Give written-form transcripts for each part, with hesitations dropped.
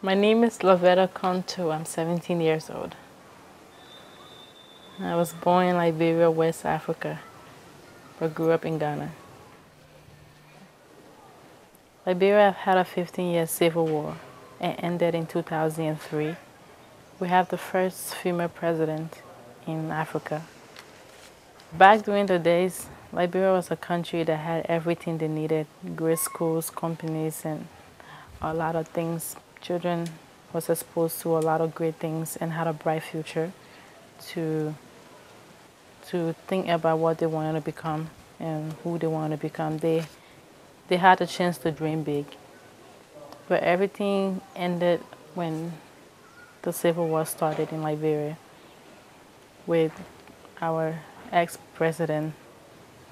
My name is Lovetta Conto. I'm 17 years old. I was born in Liberia, West Africa, but grew up in Ghana. Liberia had a 15-year civil war and ended in 2003. We have the first female president in Africa. Back during the days, Liberia was a country that had everything they needed: great schools, companies, and a lot of things. Children was exposed to a lot of great things and had a bright future to think about what they wanted to become and who they wanted to become. They had a chance to dream big. But everything ended when the Civil War started in Liberia with our ex-president,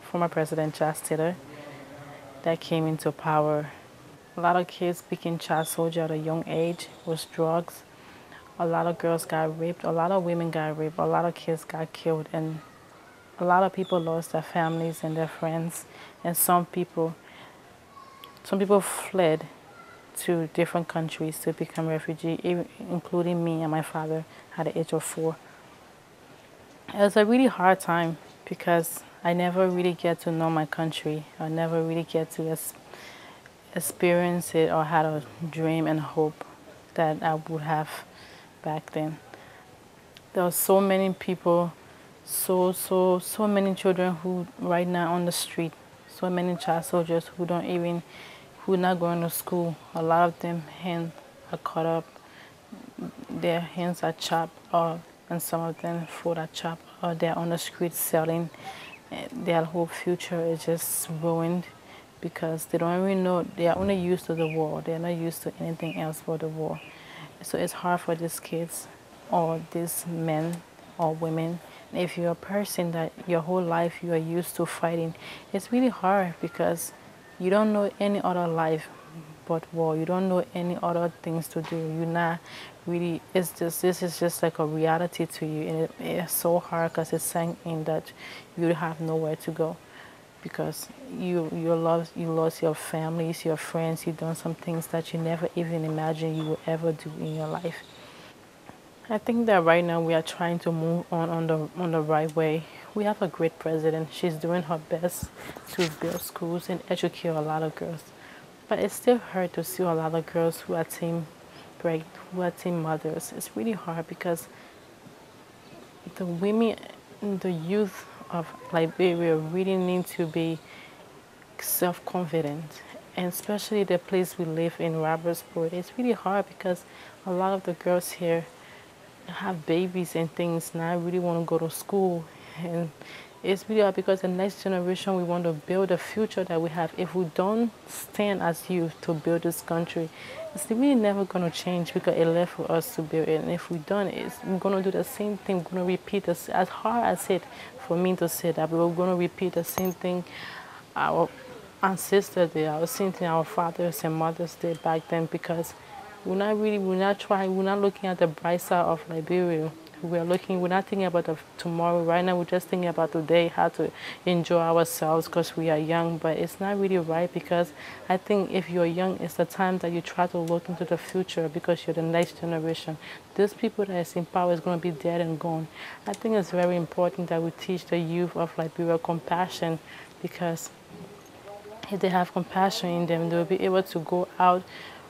former President Charles Taylor, that came into power. A lot of kids became child soldiers at a young age with drugs. A lot of girls got raped. A lot of women got raped. A lot of kids got killed. And a lot of people lost their families and their friends. And some people fled to different countries to become refugees, including me and my father at the age of 4. It was a really hard time because I never really get to know my country. I never really get to experience it or had a dream and hope that I would have back then. There are so many people, so many children who right now on the street, so many child soldiers who who are not going to school. A lot of them hands are cut up, their hands are chopped off, and some of them foot are chopped, or they're on the street selling. Their whole future is just ruined because they don't even know. They are only used to the war. They're not used to anything else but the war. So it's hard for these kids or these men or women. If you're a person that your whole life you are used to fighting, it's really hard because you don't know any other life but war. You don't know any other things to do. You're not really, this is just like a reality to you. And it's so hard because it's sank in that you have nowhere to go because you lost your families, your friends. You've done some things that you never even imagined you would ever do in your life. I think that right now we are trying to move on the right way. We have a great president. She's doing her best to build schools and educate a lot of girls. But it's still hard to see a lot of girls who are who are teen mothers. It's really hard because the women, the youth of Liberia really need to be self-confident. And especially the place we live in, Robertsport, it's really hard because a lot of the girls here have babies and things now. I really want to go to school, and it's really hard because the next generation, we want to build a future that we have. If we don't stand as youth to build this country, it's really never going to change because it left for us to build it. And if we don't, we're going to do the same thing. We're going to repeat this. As hard as it for me to say that, but we're going to repeat the same thing our ancestors did, our same thing our fathers and mothers did back then because we're not looking at the bright side of Liberia. We're not thinking about the tomorrow. Right now, we're just thinking about today, how to enjoy ourselves because we are young. But it's not really right because I think if you're young, it's the time that you try to look into the future because you're the next generation. These people that is in power is going to be dead and gone. I think it's very important that we teach the youth of Liberia compassion because if they have compassion in them, they'll be able to go out.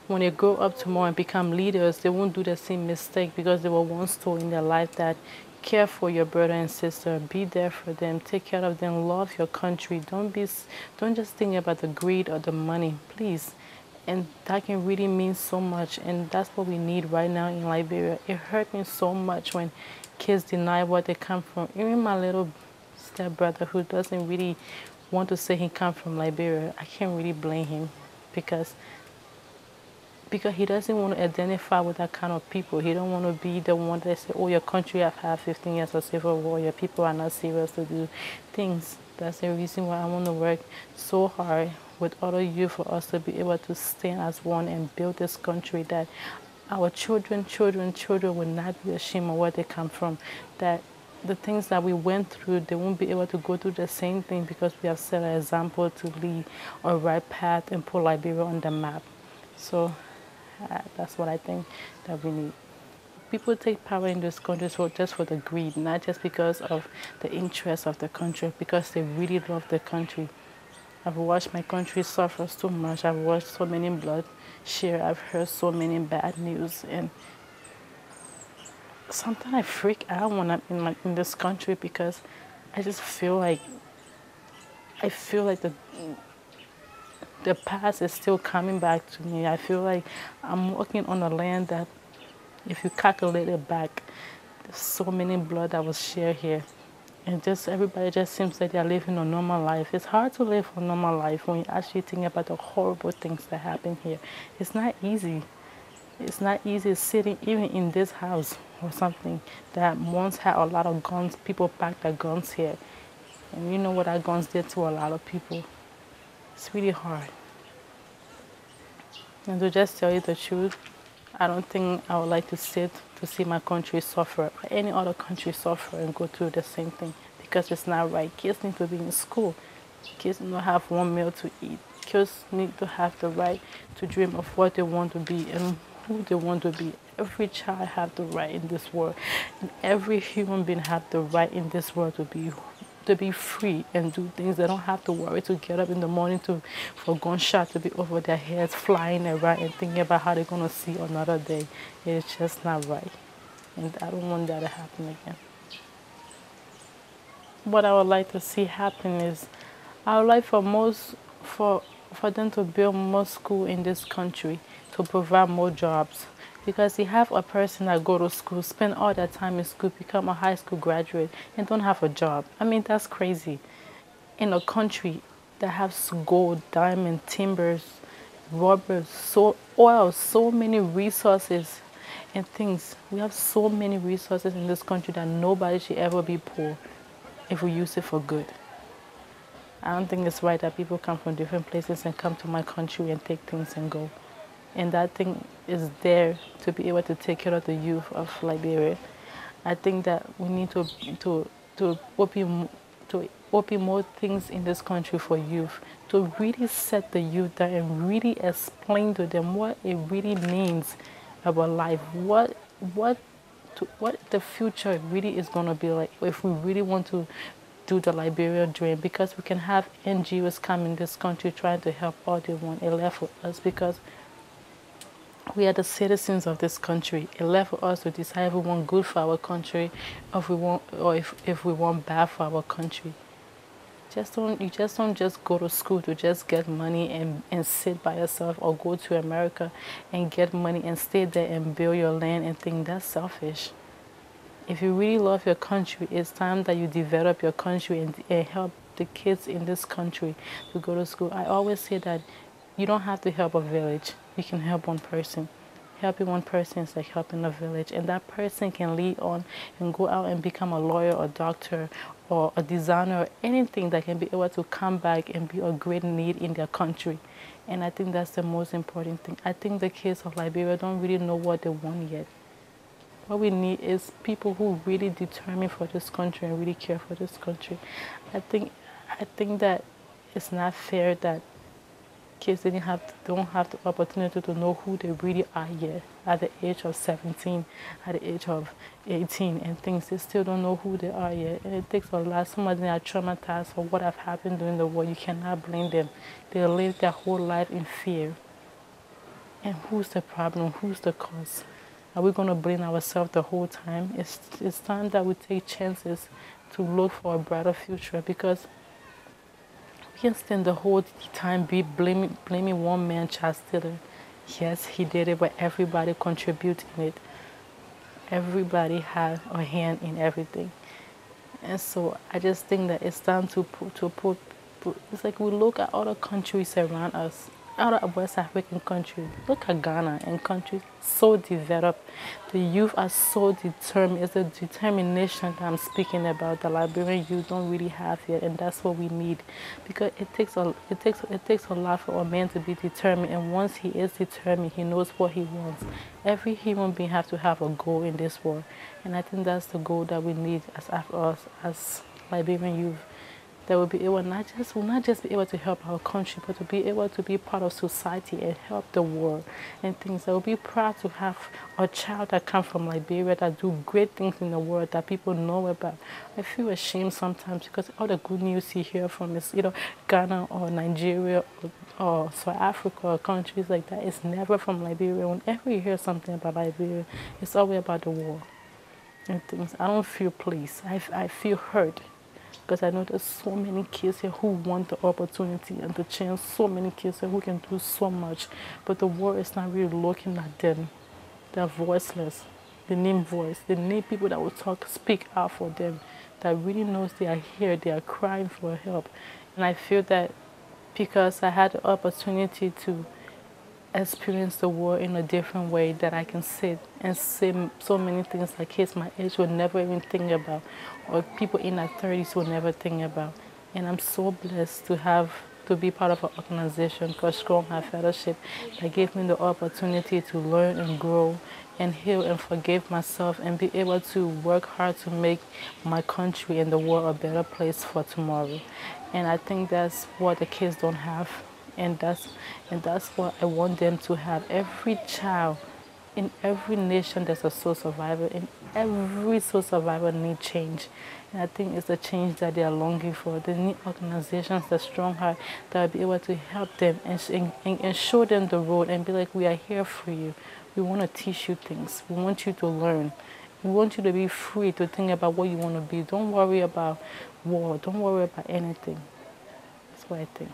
When they grow up tomorrow and become leaders, they won't do the same mistake because they were once told in their life that care for your brother and sister, be there for them, take care of them, love your country. Don't just think about the greed or the money, please. And that can really mean so much, and that's what we need right now in Liberia. It hurt me so much when kids deny where they come from. Even my little stepbrother who doesn't really want to say he comes from Liberia, I can't really blame him because he doesn't want to identify with that kind of people. He don't want to be the one that say, oh, your country have had 15 years of civil war, your people are not serious to do things. That's the reason why I want to work so hard with other youth for us to be able to stand as one and build this country that our children will not be ashamed of where they come from. That the things that we went through, they won't be able to go through the same thing because we have set an example to lead a right path and put Liberia on the map. So That's what I think that we need. People take power in this country just for the greed, not just because of the interest of the country, because they really love the country. I've watched my country suffer so much. I've watched so many blood shed. I've heard so many bad news, and sometimes I freak out when I'm in this country because I just feel like the past is still coming back to me. I feel like I'm walking on a land that, if you calculate it back, there's so many blood that was shared here. And just everybody just seems like they're living a normal life. It's hard to live a normal life when you actually think about the horrible things that happen here. It's not easy. It's not easy sitting even in this house or something that once had a lot of guns. People packed their guns here. And you know what our guns did to a lot of people. It's really hard. And to just tell you the truth, I don't think I would like to sit to see my country suffer or any other country suffer and go through the same thing, because it's not right. Kids need to be in school. Kids need to have one meal to eat. Kids need to have the right to dream of what they want to be and who they want to be. Every child have the right in this world, and every human being have the right in this world to be free and do things. They don't have to worry to get up in the morning for gunshot to be over their heads, flying around and thinking about how they're going to see another day. It's just not right. And I don't want that to happen again. What I would like to see happen is, I would like for them to build more school in this country to provide more jobs. Because you have a person that go to school, spend all their time in school, become a high school graduate, and don't have a job. I mean, that's crazy. In a country that has gold, diamond, timbers, rubber, oil, so many resources and things. We have so many resources in this country that nobody should ever be poor if we use it for good. I don't think it's right that people come from different places and come to my country and take things and go. And that thing is there to be able to take care of the youth of Liberia. I think that we need to open more things in this country for youth, to really set the youth down and really explain to them what it really means about life, what the future really is going to be like if we really want to do the Liberian dream. Because we can have NGOs come in this country trying to help all they want. It left with us because we are the citizens of this country. It left for us to decide if we want good for our country, or if we want bad for our country. You just don't go to school to just get money and sit by yourself, or go to America and get money and stay there and build your land and think that's selfish. If you really love your country, it's time that you develop your country and help the kids in this country to go to school. I always say that you don't have to help a village. You can help one person. Helping one person is like helping a village. And that person can lead on and go out and become a lawyer or doctor or a designer or anything that can be able to come back and be a great need in their country. And I think that's the most important thing. I think the kids of Liberia don't really know what they want yet. What we need is people who really determined for this country and really care for this country. I think that it's not fair that kids don't have the opportunity to know who they really are yet at the age of 17, at the age of 18 and things. They still don't know who they are yet. And it takes a lot. Some of them are traumatized for what have happened during the war. You cannot blame them. They live their whole life in fear. And who's the problem? Who's the cause? Are we going to blame ourselves the whole time? It's time that we take chances to look for a brighter future, because we can't stand the whole time blaming one man child stealer. Yes, he did it, but everybody contributed in it. Everybody had a hand in everything. And so I just think that it's time to put it's like we look at other countries around us, other West African countries. Look at Ghana and countries so developed. The youth are so determined. It's the determination that I'm speaking about. The Liberian youth don't really have yet, and that's what we need, because it takes a lot for a man to be determined. And once he is determined, he knows what he wants. Every human being has to have a goal in this world, and I think that's the goal that we need as Liberian youth. that will be able not just be able to help our country, but to be able to be part of society and help the world and things. I will be proud to have a child that comes from Liberia that do great things in the world that people know about. I feel ashamed sometimes because all the good news you hear from is Ghana or Nigeria or South Africa or countries like that. It's never from Liberia. Whenever you hear something about Liberia, it's always about the war and things. I don't feel pleased. I feel hurt because I know there's so many kids here who want the opportunity and the chance. So many kids here who can do so much, but the world is not really looking at them. They're voiceless. They need voice. They need people that will speak out for them, that really knows they are here. They are crying for help, and I feel that because I had the opportunity to experience the world in a different way, that I can sit and say so many things that kids my age would never even think about, or people in their 30s will never think about. And I'm so blessed to be part of an organization called Strongheart Fellowship that gave me the opportunity to learn and grow and heal and forgive myself and be able to work hard to make my country and the world a better place for tomorrow. And I think that's what the kids don't have. And that's what I want them to have. Every child in every nation there's a soul survivor, and every soul survivor needs change. And I think it's the change that they are longing for. They need organizations that strong heart that will be able to help them and show them the road and be like, we are here for you. We want to teach you things. We want you to learn. We want you to be free to think about what you want to be. Don't worry about war. Don't worry about anything. That's what I think.